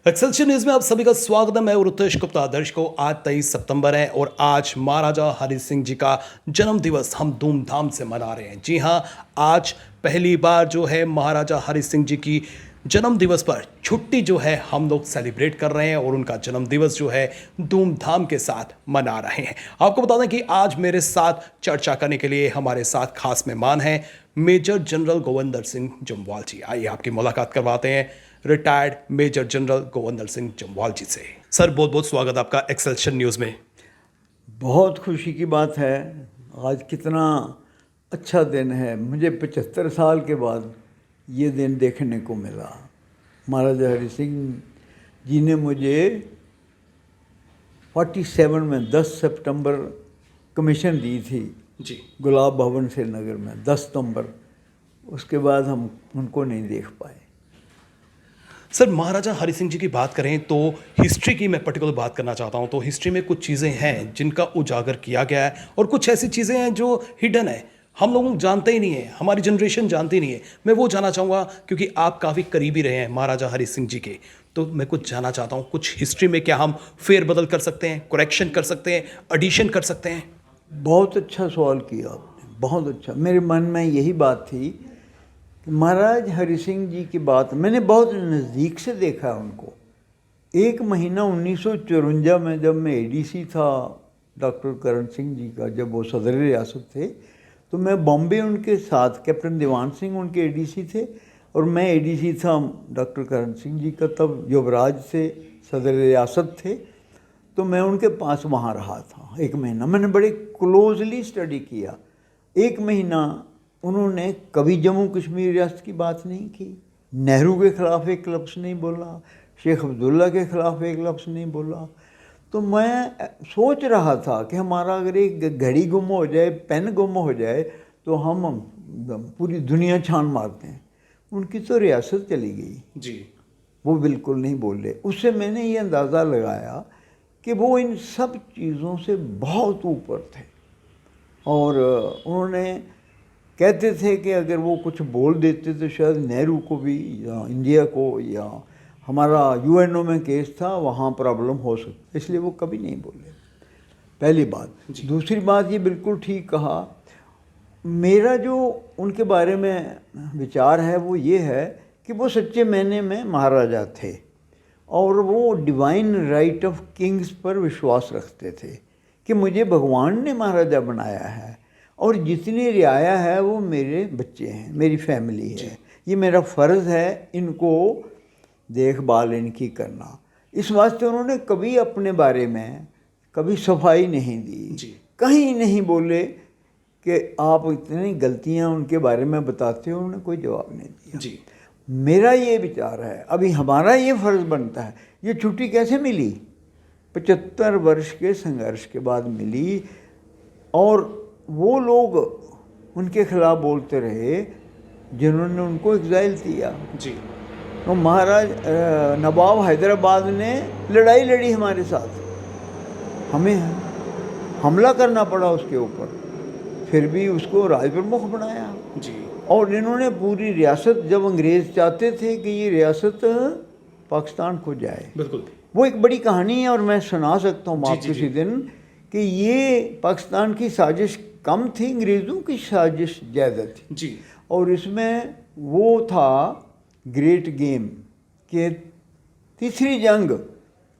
Excelsior news में आप सभी का स्वागत है। मैं रुतेश गुप्ता। दर्शकों, आज 23 सितंबर है और आज महाराजा हरि सिंह जी का जन्म दिवस हम धूमधाम से मना रहे हैं। जी हां, आज पहली बार जो है महाराजा हरि सिंह जी की जन्म दिवस पर छुट्टी जो है हम लोग सेलिब्रेट कर रहे हैं और उनका जन्म दिवस जो है धूमधाम के साथ मना रहे हैं। आपको बता दें कि आज मेरे साथ चर्चा करने के लिए हमारे साथ खास मेहमान हैं मेजर जनरल गोविंदर सिंह जम्वाल जी। आइए आपकी मुलाकात करवाते हैं retired major general Govinder Singh Jamwal ji से। सर, बहुत बहुत स्वागत आपका एक्सेलशियर न्यूज़ में। बहुत खुशी की बात है। आज कितना अच्छा दिन है। मुझे 75 साल के बाद ये दिन देखने को मिला। महाराजा हरि सिंह जी ने मुझे 47 में 10 सितंबर कमीशन दी थी जी, गुलाब भवन श्रीनगर में 10 सितंबर। उसके बाद हम उनको नहीं देख पाए। सर, महाराजा हरि सिंह जी की बात करें तो हिस्ट्री की मैं पर्टिकुलर बात करना चाहता हूं। तो हिस्ट्री में कुछ चीज़ें हैं जिनका उजागर किया गया है और कुछ ऐसी चीज़ें हैं जो हिडन है, हम लोग जानते ही नहीं है, हमारी जनरेशन जानती नहीं है। मैं वो जानना चाहूँगा क्योंकि आप काफ़ी करीबी रहे हैं महाराजा हरि सिंह जी के, तो मैं कुछ जानना चाहता हूँ कुछ हिस्ट्री में क्या हम फेरबदल कर सकते हैं, करेक्शन कर सकते हैं, एडिशन कर सकते हैं? बहुत अच्छा सवाल किया आपने, बहुत अच्छा। मेरे मन में यही बात थी कि महाराज हरि सिंह जी की बात मैंने बहुत नज़दीक से देखा है उनको। एक महीना 1954 में जब मैं एडीसी था डॉक्टर करण सिंह जी का, जब वो सदर रियासत थे, तो मैं बॉम्बे उनके साथ, कैप्टन दीवान सिंह उनके एडीसी थे और मैं एडीसी था डॉक्टर करण सिंह जी का। तब युवराज से सदर रियासत थे, तो मैं उनके पास वहाँ रहा था एक महीना। मैंने बड़े क्लोजली स्टडी किया। एक महीना उन्होंने कभी जम्मू कश्मीर रियासत की बात नहीं की, नेहरू के ख़िलाफ़ एक लफ्ज़ नहीं बोला, शेख अब्दुल्ला के ख़िलाफ़ एक लफ्ज़ नहीं बोला। तो मैं सोच रहा था कि हमारा अगर एक घड़ी गुम हो जाए, पेन गुम हो जाए, तो हम पूरी दुनिया छान मारते हैं। उनकी तो रियासत चली गई जी, वो बिल्कुल नहीं बोले। उससे मैंने ये अंदाज़ा लगाया कि वो इन सब चीज़ों से बहुत ऊपर थे। और उन्होंने कहते थे कि अगर वो कुछ बोल देते तो शायद नेहरू को भी या इंडिया को या हमारा यूएनओ में केस था वहाँ प्रॉब्लम हो सकती, इसलिए वो कभी नहीं बोले। पहली बात। दूसरी बात, ये बिल्कुल ठीक कहा। मेरा जो उनके बारे में विचार है वो ये है कि वो सच्चे मायने में महाराजा थे और वो डिवाइन राइट ऑफ किंग्स पर विश्वास रखते थे कि मुझे भगवान ने महाराजा बनाया है और जितनी रियाया है वो मेरे बच्चे हैं, मेरी फैमिली है, ये मेरा फ़र्ज़ है इनको देखभाल इनकी करना। इस वास्ते उन्होंने कभी अपने बारे में कभी सफाई नहीं दी, कहीं नहीं बोले कि आप इतनी गलतियां उनके बारे में बताते हो। उन्होंने कोई जवाब नहीं दिया। जी, मेरा ये विचार है, अभी हमारा ये फ़र्ज़ बनता है। ये छुट्टी कैसे मिली? 75 वर्ष के संघर्ष के बाद मिली। और वो लोग उनके ख़िलाफ़ बोलते रहे जिन्होंने उनको एग्ज़ाइल किया। जी, तो महाराज नवाब हैदराबाद ने लड़ाई लड़ी हमारे साथ, हमें हमला करना पड़ा उसके ऊपर, फिर भी उसको राज प्रमुख बनाया। जी, और इन्होंने पूरी रियासत, जब अंग्रेज़ चाहते थे कि ये रियासत पाकिस्तान को जाए, बिल्कुल। वो एक बड़ी कहानी है और मैं सुना सकता हूँ आप जी, किसी दिन, कि ये पाकिस्तान की साजिश कम थी, अंग्रेज़ों की साजिश ज़्यादा थी। जी, और इसमें वो था ग्रेट गेम कि तीसरी जंग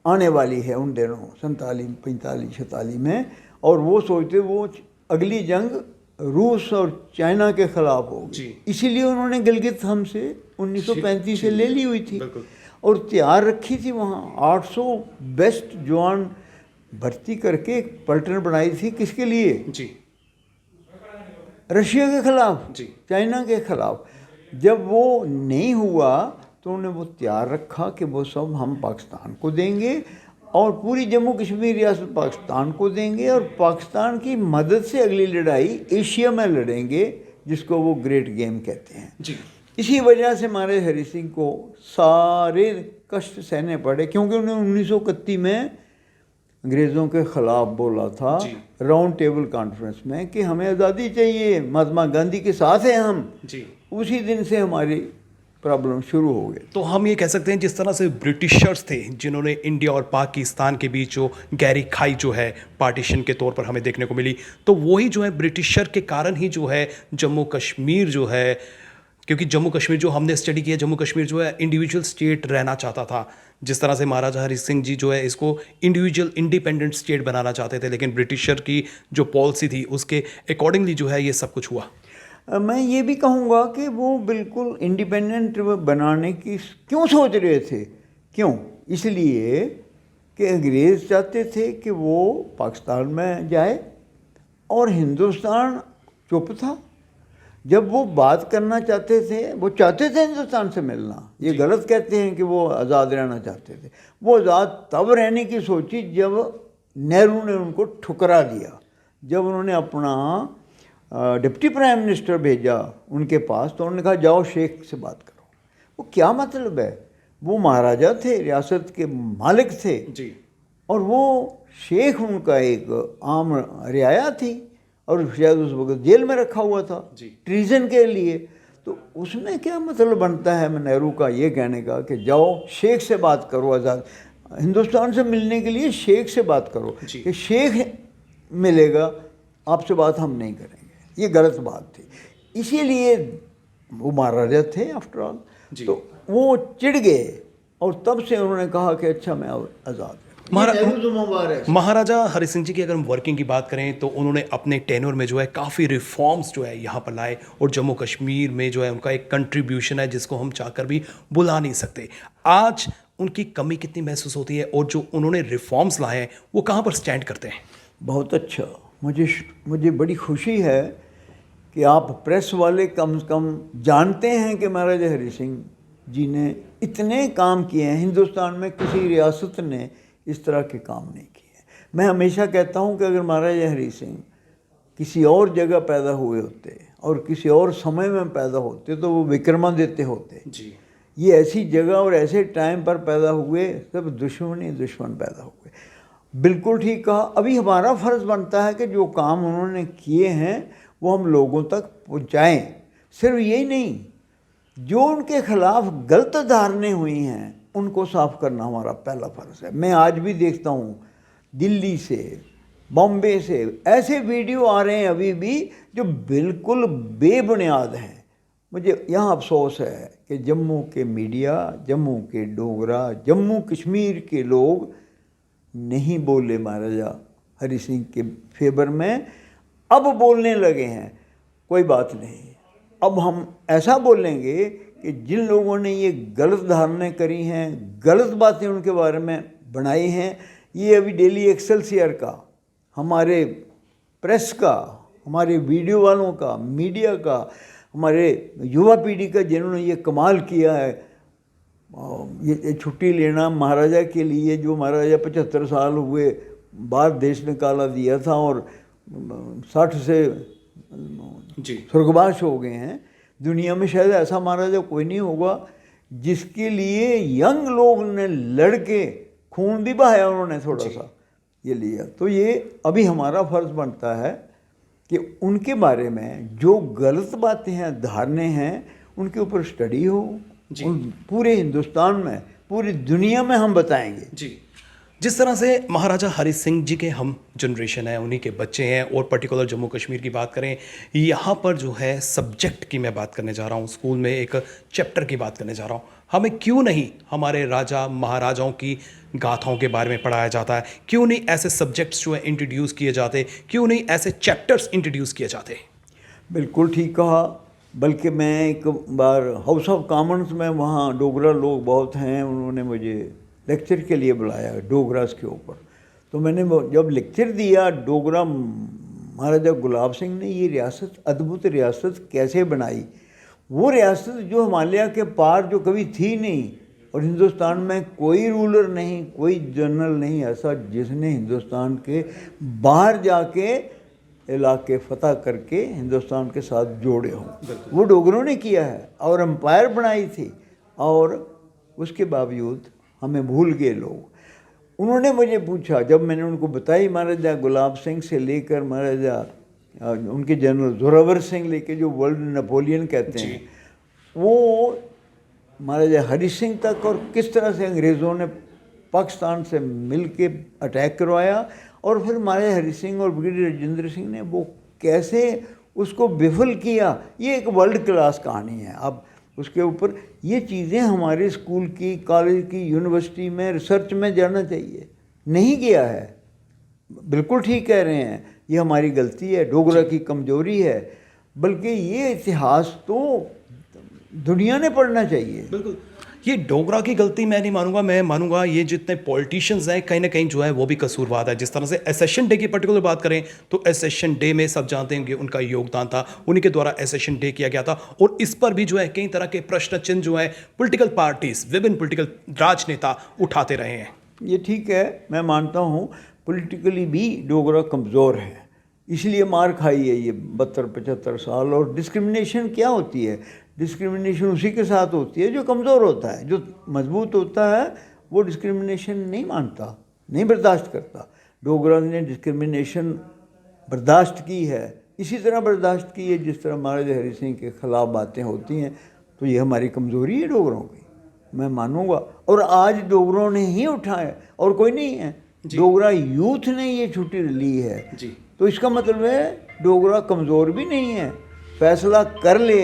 आने वाली है उन दिनों 47, 45, 46 में, और वो सोचते वो अगली जंग रूस और चाइना के ख़िलाफ़ होगी। इसीलिए उन्होंने गिलगित हमसे 1935 से ले ली हुई थी और तैयार रखी थी। वहाँ 800 बेस्ट जवान भर्ती करके एक पलटन बनाई थी। किसके लिए? जी, रशिया के ख़िलाफ़, जी, चाइना के ख़िलाफ़। जब वो नहीं हुआ तो उन्होंने वो तैयार रखा कि वो सब हम पाकिस्तान को देंगे और पूरी जम्मू कश्मीर रियासत पाकिस्तान को देंगे और पाकिस्तान की मदद से अगली लड़ाई एशिया में लड़ेंगे, जिसको वो ग्रेट गेम कहते हैं। जी, इसी वजह से हमारे हरि सिंह को सारे कष्ट सहने पड़े, क्योंकि उन्होंने 1931 में अंग्रेज़ों के ख़िलाफ़ बोला था राउंड टेबल कॉन्फ्रेंस में कि हमें आज़ादी चाहिए, महात्मा गांधी के साथ हैं हम। जी, उसी दिन से हमारी प्रॉब्लम शुरू हो गए। तो हम ये कह सकते हैं जिस तरह से ब्रिटिशर्स थे जिन्होंने इंडिया और पाकिस्तान के बीच जो गहरी खाई जो है पार्टीशन के तौर पर हमें देखने को मिली, तो वही जो है ब्रिटिशर के कारण ही जो है जम्मू कश्मीर जो है, क्योंकि जम्मू कश्मीर जो हमने स्टडी किया, जम्मू कश्मीर जो है इंडिविजुअल स्टेट रहना चाहता था। जिस तरह से महाराजा हरि सिंह जी जो है इसको इंडिविजुअल इंडिपेंडेंट स्टेट बनाना चाहते थे, लेकिन ब्रिटिशर की जो पॉलिसी थी उसके अकॉर्डिंगली जो है ये सब कुछ हुआ। मैं ये भी कहूँगा कि वो बिल्कुल इंडिपेंडेंट बनाने की क्यों सोच रहे थे? क्यों? इसलिए कि अंग्रेज़ चाहते थे कि वो पाकिस्तान में जाए और हिंदुस्तान चुप था। जब वो बात करना चाहते थे, वो चाहते थे हिंदुस्तान से मिलना। ये गलत कहते हैं कि वो आज़ाद रहना चाहते थे। वो आज़ाद तब रहने की सोची जब नेहरू ने उनको ठुकरा दिया। जब उन्होंने अपना डिप्टी प्राइम मिनिस्टर भेजा उनके पास, तो उन्होंने कहा जाओ शेख से बात करो। वो क्या मतलब है? वो महाराजा थे, रियासत के मालिक थे जी। और वो शेख उनका एक आम रियाया थी और शायद उस वक्त जेल में रखा हुआ था जी। ट्रीजन के लिए। तो उसमें क्या मतलब बनता है नेहरू का ये कहने का कि जाओ शेख से बात करो, आज़ाद हिंदुस्तान से मिलने के लिए शेख से बात करो जी। कि शेख मिलेगा, आपसे बात हम नहीं करेंगे। ये गलत बात थी। इसीलिए वो महाराजा थे आफ्टर ऑल, तो वो चिढ़ गए और तब से उन्होंने कहा कि अच्छा मैं आज़ाद। महाराजा हरि सिंह जी की अगर हम वर्किंग की बात करें तो उन्होंने अपने टेन्योर में जो है काफ़ी रिफॉर्म्स जो है यहाँ पर लाए और जम्मू कश्मीर में जो है उनका एक कंट्रीब्यूशन है जिसको हम चाहकर भी भुला नहीं सकते। आज उनकी कमी कितनी महसूस होती है और जो उन्होंने रिफॉर्म्स लाए हैं वो कहाँ पर स्टैंड करते हैं? बहुत अच्छा, मुझे बड़ी खुशी है कि आप प्रेस वाले कम से कम जानते हैं कि महाराजा हरि सिंह जी ने इतने काम किए हैं। हिंदुस्तान में किसी रियासत ने इस तरह के काम नहीं किए। मैं हमेशा कहता हूँ कि अगर महाराजा हरि सिंह किसी और जगह पैदा हुए होते और किसी और समय में पैदा होते तो वो विक्रमादित्य होते जी। ये ऐसी जगह और ऐसे टाइम पर पैदा हुए, सब दुश्मन ही दुश्मन पैदा हुए। बिल्कुल ठीक कहा। अभी हमारा फ़र्ज़ बनता है कि जो काम उन्होंने किए हैं वो हम लोगों तक पहुँचाएँ। सिर्फ यही नहीं, जो उनके खिलाफ गलत धारणाएं हुई हैं उनको साफ करना हमारा पहला फ़र्ज़ है। मैं आज भी देखता हूँ दिल्ली से, बॉम्बे से ऐसे वीडियो आ रहे हैं अभी भी जो बिल्कुल बेबुनियाद हैं। मुझे यहाँ अफसोस है कि जम्मू के मीडिया, जम्मू के डोगरा, जम्मू कश्मीर के लोग नहीं बोले महाराजा हरि सिंह के फेवर में। अब बोलने लगे हैं। कोई बात नहीं, अब हम ऐसा बोलेंगे कि जिन लोगों ने ये गलत धारणाएं करी हैं, गलत बातें उनके बारे में बनाई हैं, ये अभी डेली एक्सेलसियर का, हमारे प्रेस का, हमारे वीडियो वालों का, मीडिया का, हमारे युवा पीढ़ी का जिन्होंने ये कमाल किया है, ये छुट्टी लेना महाराजा के लिए, जो महाराजा 75 साल हुए बाहर देश निकाला दिया था और 60 से जी स्वर्गवास हो गए हैं। दुनिया में शायद ऐसा महाराजा कोई नहीं होगा जिसके लिए यंग लोग ने लड़के खून भी बहाया उन्होंने थोड़ा सा ये लिया। तो ये अभी हमारा फ़र्ज़ बनता है कि उनके बारे में जो गलत बातें हैं, धारणाएं हैं, उनके ऊपर स्टडी हो। पूरे हिंदुस्तान में, पूरी दुनिया में हम बताएंगे। जी। जिस तरह से महाराजा हरि सिंह जी के हम जनरेशन है, उन्हीं के बच्चे हैं और पर्टिकुलर जम्मू कश्मीर की बात करें, यहाँ पर जो है सब्जेक्ट की मैं बात करने जा रहा हूँ, स्कूल में एक चैप्टर की बात करने जा रहा हूँ। हमें क्यों नहीं हमारे राजा महाराजाओं की गाथाओं के बारे में पढ़ाया जाता है? क्यों नहीं ऐसे सब्जेक्ट्स जो है इंट्रोड्यूस किए जाते? क्यों नहीं ऐसे चैप्टर्स इंट्रोड्यूस किए जाते? बिल्कुल ठीक कहा। बल्कि मैं एक बार हाउस ऑफ कॉमन्स में, वहाँ डोगरा लोग बहुत हैं, उन्होंने मुझे लेक्चर के लिए बुलाया डोगरास के ऊपर। तो मैंने जब लेक्चर दिया डोगरा, महाराजा गुलाब सिंह ने ये रियासत, अद्भुत रियासत कैसे बनाई, वो रियासत जो हिमालय के पार जो कभी थी नहीं, और हिंदुस्तान में कोई रूलर नहीं, कोई जनरल नहीं ऐसा जिसने हिंदुस्तान के बाहर जाके इलाके फतह करके हिंदुस्तान के साथ जोड़े हों। वो डोगरों ने किया है और एम्पायर बनाई थी, और उसके बावजूद हमें भूल गए लोग। उन्होंने मुझे पूछा, जब मैंने उनको बताई महाराजा गुलाब सिंह से लेकर महाराजा उनके जनरल जोरावर सिंह लेके, जो वर्ल्ड नेपोलियन कहते हैं, वो महाराजा हरि सिंह तक, और किस तरह से अंग्रेज़ों ने पाकिस्तान से मिल के अटैक करवाया, और फिर महाराजा हरि सिंह और ब्रिगेडियर राजेंद्र सिंह ने वो कैसे उसको विफल किया, ये एक वर्ल्ड क्लास कहानी है। अब उसके ऊपर ये चीज़ें हमारे स्कूल की, कॉलेज की, यूनिवर्सिटी में, रिसर्च में जाना चाहिए, नहीं किया है। बिल्कुल ठीक कह रहे हैं, ये हमारी गलती है, डोगरा की कमजोरी है, बल्कि ये इतिहास तो दुनिया ने पढ़ना चाहिए। बिल्कुल, ये डोगरा की गलती मैं नहीं मानूंगा, मैं मानूंगा ये जितने पॉलिटिशियंस हैं कहीं ना कहीं जो है वो भी कसूरवार है। जिस तरह से एसेशन डे की पर्टिकुलर बात करें तो एसेशन डे में सब जानते होंगे उनका योगदान था, उन्हीं के द्वारा एसेशन डे किया गया था, और इस पर भी जो है कई तरह के प्रश्न चिन्ह जो है पॉलिटिकल पार्टीज, विभिन्न पॉलिटिकल राजनेता उठाते रहे हैं। ये ठीक है, मैं मानता हूँ पॉलिटिकली भी डोगरा कमज़ोर है, इसलिए मार खाई है ये 72-75 साल। और डिस्क्रिमिनेशन क्या होती है? डिस्क्रिमिनेशन उसी के साथ होती है जो कमज़ोर होता है। जो मजबूत होता है वो डिस्क्रिमिनेशन नहीं मानता, नहीं बर्दाश्त करता। डोगरा ने डिस्क्रिमिनेशन बर्दाश्त की है, इसी तरह बर्दाश्त की है जिस तरह महाराजा हरि सिंह के ख़िलाफ़ बातें होती हैं। तो ये हमारी कमज़ोरी है डोगरों की, मैं मानूंगा। और आज डोगरों ने ही उठाए और कोई नहीं है, डोगरा यूथ ने ये छुट्टी ली है जी। तो इसका मतलब है डोगरा कमज़ोर भी नहीं है, फैसला कर ले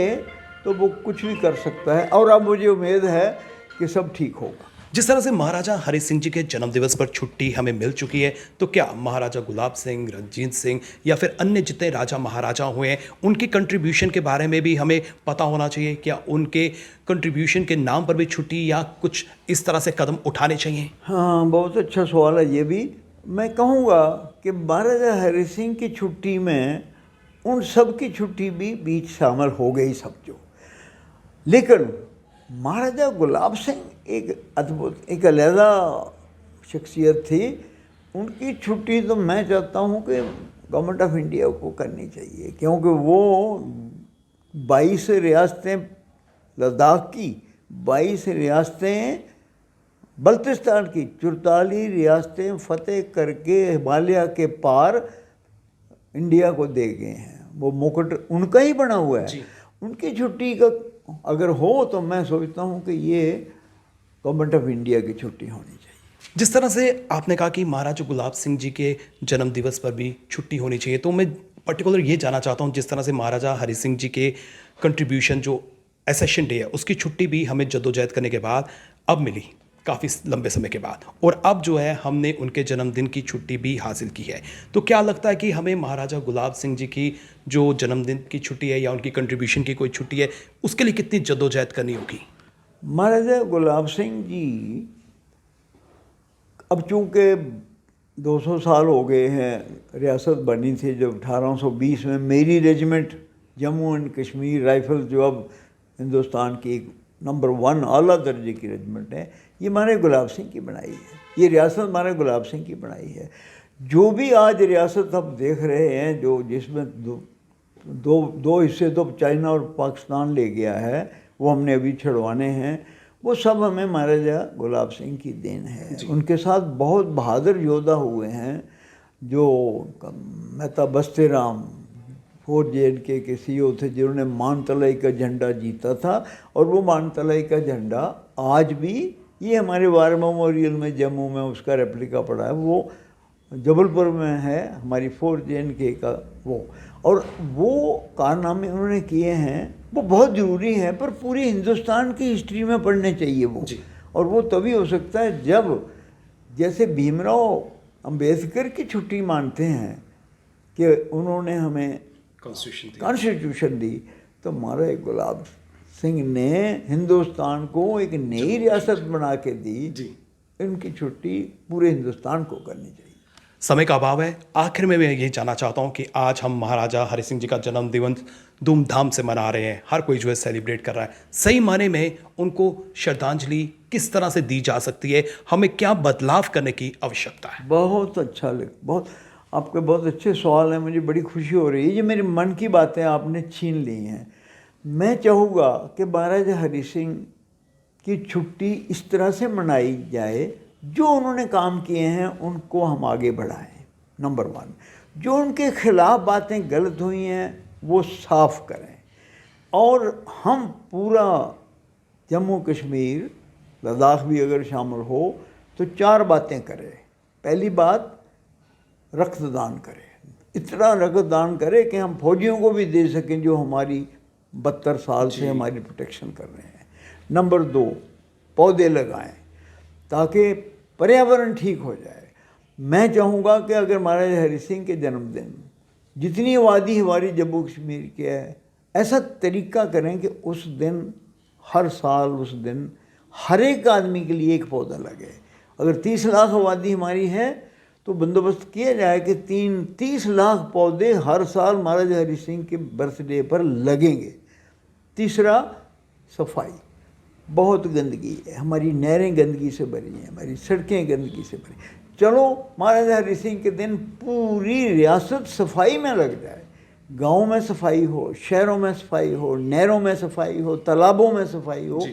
तो वो कुछ भी कर सकता है। और अब मुझे उम्मीद है कि सब ठीक होगा। जिस तरह से महाराजा हरि सिंह जी के जन्मदिवस पर छुट्टी हमें मिल चुकी है, तो क्या महाराजा गुलाब सिंह, रणजीत सिंह या फिर अन्य जितने राजा महाराजा हुए हैं उनकी कंट्रीब्यूशन के बारे में भी हमें पता होना चाहिए? क्या उनके कंट्रीब्यूशन के नाम पर भी छुट्टी या कुछ इस तरह से कदम उठाने चाहिए? हाँ, बहुत अच्छा सवाल है ये भी। मैं कहूँगा कि महाराजा हरि सिंह की छुट्टी में उन सब की छुट्टी भी बीच शामिल हो गई समझो, लेकिन महाराजा गुलाब सिंह एक अद्भुत, एक अलहदा शख्सियत थी। उनकी छुट्टी तो मैं चाहता हूँ कि गवर्नमेंट ऑफ इंडिया को करनी चाहिए, क्योंकि वो 22 रियासतें लद्दाख की, 22 रियासतें बल्तिस्तान की, 44 रियासतें फतेह करके हिमालय के पार इंडिया को दे गए हैं। वो मुकुट उनका ही बना हुआ है। उनकी छुट्टी का अगर हो तो मैं सोचता हूँ कि ये गवर्नमेंट ऑफ इंडिया की छुट्टी होनी चाहिए। जिस तरह से आपने कहा कि महाराजा गुलाब सिंह जी के जन्म दिवस पर भी छुट्टी होनी चाहिए, तो मैं पर्टिकुलर ये जानना चाहता हूँ जिस तरह से महाराजा हरि सिंह जी के कंट्रीब्यूशन जो एसेशन डे है उसकी छुट्टी भी हमें जद्दोजहद करने के बाद अब मिली, काफ़ी लंबे समय के बाद, और अब जो है हमने उनके जन्मदिन की छुट्टी भी हासिल की है। तो क्या लगता है कि हमें महाराजा गुलाब सिंह जी की जो जन्मदिन की छुट्टी है या उनकी कंट्रीब्यूशन की कोई छुट्टी है उसके लिए कितनी जद्दोजहद करनी होगी? महाराजा गुलाब सिंह जी अब चूँकि 200 साल हो गए हैं, रियासत बनी थी जब 1820 में। मेरी regiment Jammu and Kashmir rifle जो अब हिंदुस्तान की नंबर 1 आला दर्जे की रेजिमेंट है, ये महाराजा गुलाब सिंह की बनाई है। ये रियासत महाराजा गुलाब सिंह की बनाई है। जो भी आज रियासत आप देख रहे हैं, जो जिसमें दो हिस्से तो चाइना और पाकिस्तान ले गया है, वो हमने अभी छुड़वाने हैं, वो सब हमें महाराजा गुलाब सिंह की देन है। उनके साथ बहुत बहादुर योद्धा हुए हैं, जो मेहता बस्ते राम 4JNK के CEO थे, जिन्होंने मानतलाई का झंडा जीता था। और वो मानतलाई का झंडा आज भी, ये हमारे वार मेमोरियल में जम्मू में उसका रेप्लिका पड़ा है, वो जबलपुर में है, हमारी 4JNK का वो। और वो कारनामे उन्होंने किए हैं, वो बहुत ज़रूरी हैं, पर पूरी हिंदुस्तान की हिस्ट्री में पढ़ने चाहिए वो। और वो तभी हो सकता है जब, जैसे भीमराव अंबेडकर की छुट्टी मानते हैं कि उन्होंने हमें कॉन्स्टिट्यूशन दी, तो महाराजा गुलाब सिंह ने हिंदुस्तान को एक नई रियासत बना के दी। इनकी छुट्टी पूरे हिंदुस्तान को करनी चाहिए। समय का अभाव है, आखिर में मैं ये जानना चाहता हूँ कि आज हम महाराजा हरि सिंह जी का जन्मदिवस धूमधाम से मना रहे हैं, हर कोई जो है सेलिब्रेट कर रहा है। सही माने में उनको श्रद्धांजलि किस तरह से दी जा सकती है? हमें क्या बदलाव करने की आवश्यकता है? बहुत अच्छा बहुत आपके बहुत अच्छे सवाल हैं, मुझे बड़ी खुशी हो रही है। ये मेरे मन की बातें आपने छीन ली हैं। मैं चाहूँगा कि महाराजा हरि सिंह की छुट्टी इस तरह से मनाई जाए, जो उन्होंने काम किए हैं उनको हम आगे बढ़ाएं। नंबर 1, जो उनके खिलाफ बातें गलत हुई हैं वो साफ करें। और हम पूरा जम्मू कश्मीर लद्दाख भी अगर शामिल हो तो 4 बातें करे। पहली बात, रक्तदान करे, इतना रक्तदान करे कि हम फौजियों को भी दे सकें जो हमारी 72 साल से हमारी प्रोटेक्शन कर रहे हैं। नंबर 2, पौधे लगाएं ताकि पर्यावरण ठीक हो जाए। मैं चाहूँगा कि अगर महाराजा हरि सिंह के जन्मदिन जितनी आबादी हमारी जम्मू कश्मीर की है, ऐसा तरीका करें कि उस दिन, हर साल उस दिन हर एक आदमी के लिए एक पौधा लगे। अगर 30 लाख आबादी हमारी है तो बंदोबस्त किया जाए कि 30 लाख पौधे हर साल महाराजा हरि सिंह के बर्थडे पर लगेंगे। तीसरा, सफाई। बहुत गंदगी है, हमारी नहरें गंदगी से भरी हैं, हमारी सड़कें गंदगी से भरी। चलो महाराजा हरि सिंह के दिन पूरी रियासत सफाई में लग जाए। गाँव में सफाई हो, शहरों में सफाई हो, नहरों में सफाई हो, तालाबों में सफाई हो।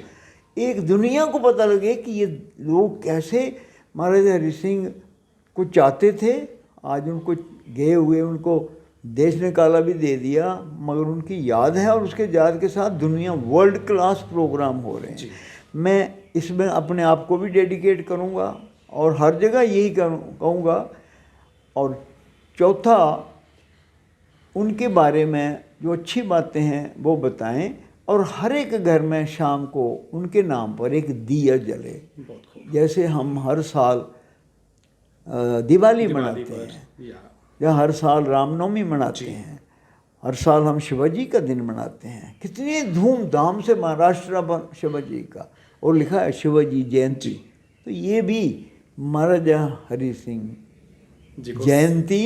एक दुनिया को पता लगे कि ये लोग कैसे महाराजा हरि सिंह को चाहते थे। आज उनको गए हुए उनको देश ने काला भी दे दिया, मगर उनकी याद है और उसके याद के साथ दुनिया वर्ल्ड क्लास प्रोग्राम हो रहे हैं। मैं इसमें अपने आप को भी डेडिकेट करूँगा और हर जगह यही कहूँगा। और चौथा, उनके बारे में जो अच्छी बातें हैं वो बताएं और हर एक घर में शाम को उनके नाम पर एक दिया जले। जैसे हम हर साल दिवाली मनाते हैं या हर साल रामनवमी मनाते हैं, हर साल हम शिवाजी का दिन मनाते हैं, कितने धूमधाम से महाराष्ट्र शिवाजी का, और लिखा है शिवाजी जयंती। तो ये भी महाराजा हरि सिंह जयंती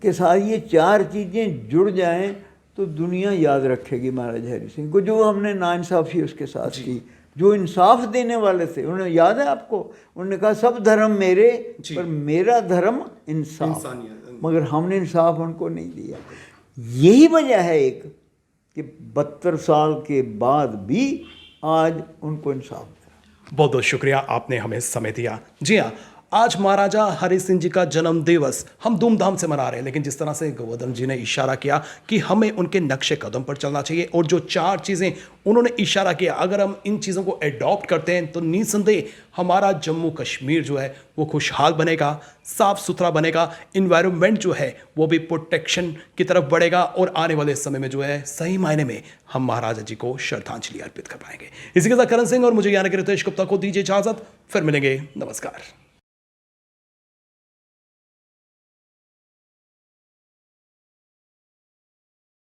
के साथ ये 4 चीज़ें जुड़ जाएं तो दुनिया याद रखेगी महाराजा हरि सिंह को। जो हमने नाइंसाफ़ी उसके साथ की, जो इंसाफ देने वाले थे, उन्हें याद है आपको, उन्होंने कहा सब धर्म मेरे पर मेरा धर्म इंसाफ, मगर हमने इंसाफ उनको नहीं दिया। यही वजह है एक कि 72 साल के बाद भी आज उनको इंसाफ मिला। बहुत बहुत शुक्रिया, आपने हमें समय दिया। जी हाँ, आज महाराजा हरि सिंह जी का जन्म दिवस हम धूमधाम से मना रहे हैं, लेकिन जिस तरह से गोवर्धन जी ने इशारा किया कि हमें उनके नक्शे कदम पर चलना चाहिए और जो 4 चीज़ें उन्होंने इशारा किया, अगर हम इन चीज़ों को एडॉप्ट करते हैं तो निसंदेह हमारा जम्मू कश्मीर जो है वो खुशहाल बनेगा, साफ सुथरा बनेगा, इन्वायरमेंट जो है वो भी प्रोटेक्शन की तरफ बढ़ेगा और आने वाले समय में जो है सही मायने में हम महाराजा जी को श्रद्धांजलि अर्पित कर पाएंगे। इसी के साथ करण सिंह और मुझे यानी कि रितेश गुप्ता को दीजिए इजाज़त, फिर मिलेंगे, नमस्कार।